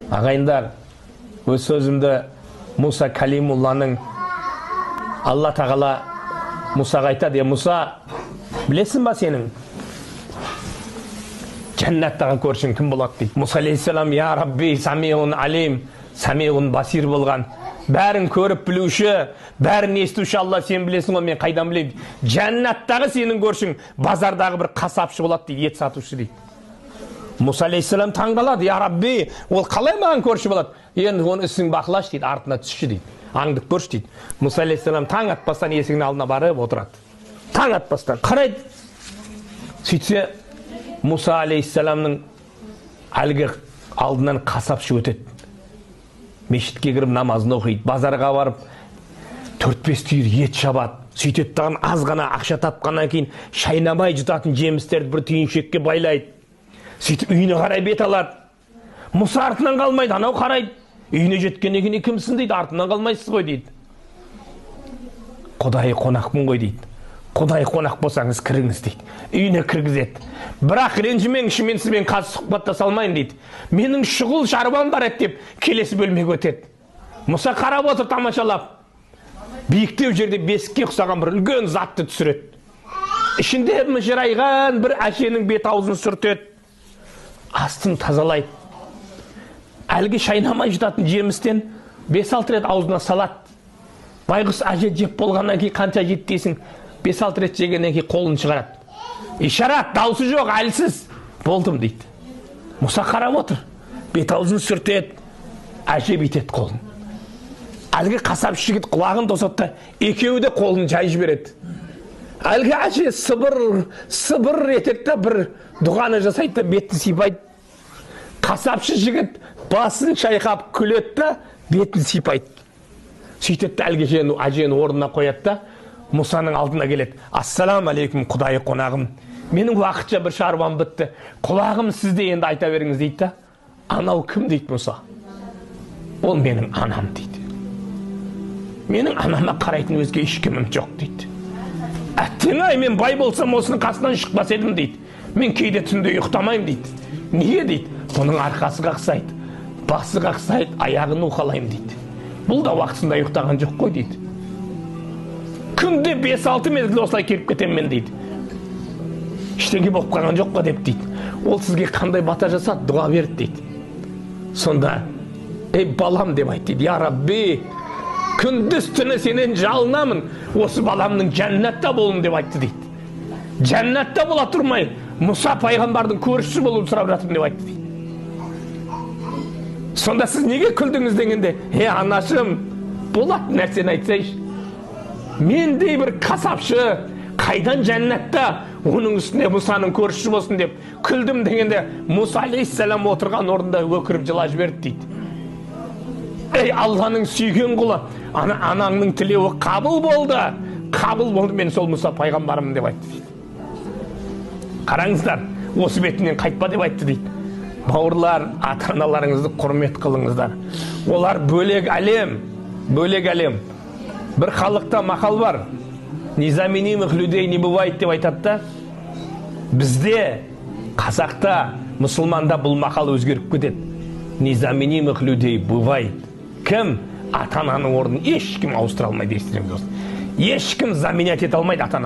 Ағайындар, өз сөзімді Мұса Калимулланың Алла тағала Мұсаға айтады: Мұса, білесің ба сенің жәннаттағы көршің кім болады дейді. Мұса алейхиссалам: Я Рабби, самиун алим, самиун басир болған, бәрін көріп білуші, бәрін естуші Алла, сен білесің ғой, мен қайдан білейін. Жәннаттағы сенің көршің базардағы бір қасапшы болады дейді, ет сатушы дейді. Мұса алейхиссалам таңғалады: Я Рабби, ол қалай маған көрші болады? Енді оның ісін бақылашы дейді, артына түсші дейді, аңдып көрші дейді. Мұса алейхиссалам таң атпастан есігінің алдына барып отырады. Таң атпастан қарайды. Сөйтсе Мұса алейхиссаламның әлгі алдынан қасапшы өтеді. Мешітке кіріп намазын оқиды, базарға барып 4-5 түйір ет шабады. Сөйтеді дағы аз ғана ақша тапқаннан кейін шайнамай жұтатын жемістерді бір түйіншекке байлайды. Сөйтіп үйіне қарай бет алады. Мұса артынан қалмайды, анау қарайды. Үйіне жеткеннен кейін кімсің дейді, артынан қалмайсыз ғой дейді. Құдайы қонақпын ғой дейді. Құдай қонақ болсаңыз кіріңіз дейді. Үйіне кіргізеді. Бірақ ренжімеңізші, мен сізбен қазір сұхбаттаса алмайын дейді. Менің шұғыл шаруам бар еді деп келесі бөлмеге өтеді. Мұса қарап отыр, тамашалап. Биіктеу жерде бесікке ұқсаған бір үлкен затты түсіреді. Ішінде мыжырайған бір әшенің бет аузын сүртеді. Астын тазалайды. Әлгі шайнамай жұтатын жемістен 5-6 рет аузына салады. Байғұс әже жеп болғаннан кейін қанша жеді дейсің? 5-6 рет жегеннен кейін қолын шығарады. Ишарат, даусы жоқ, әлсіз. Болдым дейді. Мұса қарап отыр. Бет аузын сүртеді. Әже бүйтеді қолын. Әлгі қасапшы жігіт құлағын тосады, екеуі де қолын жай жібереді. Әлгі әже сыбыр етеді, бір дұғаны жасайды, бетін сипайды. Қасапшы жігіт басын шайқап күледі, бетін сипайды. Сөйтеді, әлгі әжені орнына қояды, Мұсаның алдына келеді. Ассалам алейкум, құдайы қонағым. Менің уақытша бір шаруам бітті. Құлағым сізде, енді айта беріңіз дейді. Анау кім дейді Мұса? Ол менің анам дейді. Менің анама қарайтын өзге ешкімім жоқ дейді. Әттең-ай, мен бай болсам осының қасынан шықпас едім дейді. Мен кейде түнде ұйықтамаймын дейді. Неге дейді? Бұның арқасы қақсайды, басы қақсайды, аяғын уқалаймын дейді. Бұл да уақытында ұйықтаған жоқ қой дейді. Күнде 5-6 мезгіл осылай келіп кетемін мен дейді. Ештеңе болып қалған жоқ па деп дейді. Ол сізге қандай бата жасады, дұға берді дейді. Сонда: Ей балам деп айт дейді. Я Рабби, күндіз түні сенен жалынамын, осы баламның жәннатта болуын деп айтты дейді. Жәннатта бола тұрмай, Мұса пайғамбардың көршісі болуын сұрап жатырмын деп айтты дейді. Сонда сіз неге күлдіңіз дегенде: Анашым, болатын нәрсені айтсайшы. Мендей бір қасапшы қайдан жәннатта, оның үстіне Мұсаның көршісі болсын деп күлдім дегенде, Мұса алейхиссалам отырған орында өкіріп жылап жіберді дейді. Ей Алланың сүйген құлы, анаңның тілеуі қабыл болды, мен сол Мұса пайғамбарымын деп айтты дейді. Қараңыздар, осы бетінен қайтпа деп айтты дейді. Бауырлар, ата-аналарыңызды құрмет қылыңыздар. Олар бөлек әлем. Бір халықта мақал бар: низаминимых людей не бывает деп айтады да. Бізде, қазақта, мұсылманда бұл мақал өзгеріп кетеді. Низаминимых людей бывает. Кім? Ата-ананың орнын ешкім ауыстыра алмайды. Ешкім заменять ете алмайды ата-ана.